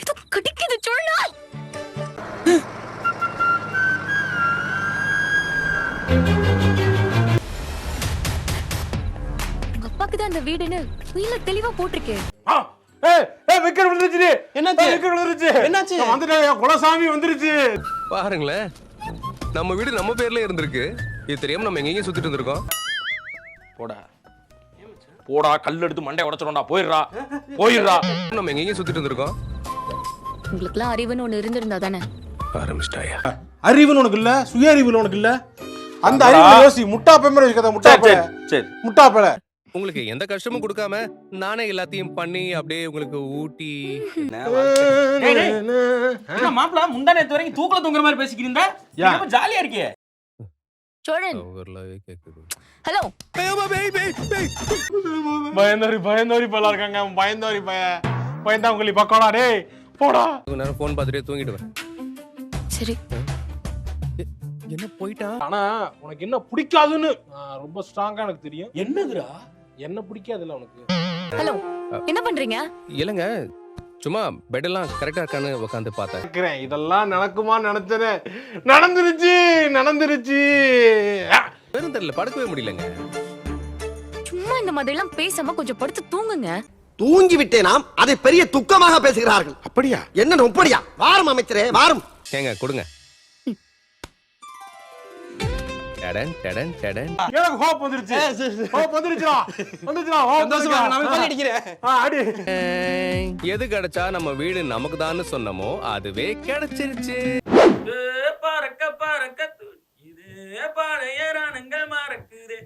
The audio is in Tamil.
ஏதோ கடிக்குது சொல்லா. உங்க அப்பாக்கு தான் அந்த வீடுன்னு உயில தெளிவா போட்டிருக்கேன். விக்கெட் விழுந்துருச்சு. என்னாச்சு? விக்கெட் விழுந்துருச்சு. என்னாச்சு? வந்துட்டேன், குலசாமி வந்துருச்சு. பாருங்களேன், நம்ம வீடு நம்ம பேர்ல இருந்திருக்கு. இது தெரியாம நம்ம எங்கேயும் சுத்திட்டு இருந்திருக்கோம். போடா போடா, கல் எடுத்து மண்டை உடைச்சிடும்டா. போயிடுறா. நம்ம எங்கேயும் சுத்திட்டு இருந்திருக்கோம். உங்களுக்குலாம் அறிவுன்னு ஒண்ணு இருந்திருந்தா தானே. ஆரம்பிச்சிட்டாயா? அறிவுன்னு உனக்கு இல்ல, சுய அறிவுல உனக்கு இல்ல. அந்த அறிவுல யோசி. முட்டா பேமர வச்சுக்கத, முட்டா பே. சரி, முட்டா பேல. உங்களுக்கு எந்த கஷ்டமும் கொடுக்காம நானே எல்லாத்தையும் பண்ணி அப்படியே உங்களுக்கு ஊட்டி. என்ன மாப்பிள முந்தா நேத்து வரைக்கும் தூக்கல தூங்குற மாதிரி பேசிக்கிறீங்க. ரொம்ப ஜாலியா இருக்கே. சோழன், ஓவர்லாவே கேக்குது. ஹலோ. பயந்தோரி பல இருக்காங்க. பயந்தோரி பயந்தா உங்களுக்கு பக்கோடா. டேய் போடா. கொஞ்ச நேரம் போன் பார்த்துட்டே தூங்கிடுவேன். சரி, என்ன போயிட்டா? ஆனா உனக்கு என்ன பிடிக்காதுன்னு ரொம்ப ஸ்ட்ராங்கா எனக்கு தெரியும். என்னதுடா? என்ன பிடிக்காதுல்ல உனக்கு? ஹலோ, என்ன பண்றீங்க? இல்லங்க, சும்மா பெட் எல்லாம் கரெக்டா இருக்கான்னு உட்காந்து பார்த்தேன். இதெல்லாம் நடக்குமா நினைச்சேனே. நடந்துருச்சு. வெறும் தெரியல, படுக்கவே முடியலங்க. சும்மா இந்த மாதிரி எல்லாம் பேசாம கொஞ்சம் படுத்து தூங்குங்க. தூங்கி விட்டேனாம், அதை பெரிய துக்கமாக பேசுகிறார்கள். அப்படியா? என்ன நொப்படியா? வாரும் அமைச்சரே, வாரும். ஏங்க கொடுங்க. டடன் டடன் டடன். எனக்கு ஹோப் வந்துருச்சு. ஹோப் வந்துருச்சுடா. சந்தோஷமா நான் போய் அடிக்கிறேன். அடி. எது கிடைச்சா நம்ம வீடு நமக்கு தான்னு சொன்னமோ அதுவே கிடைச்சிருச்சு. பறக்க பறக்க இது பழைய ரணங்கள் மறக்குதே.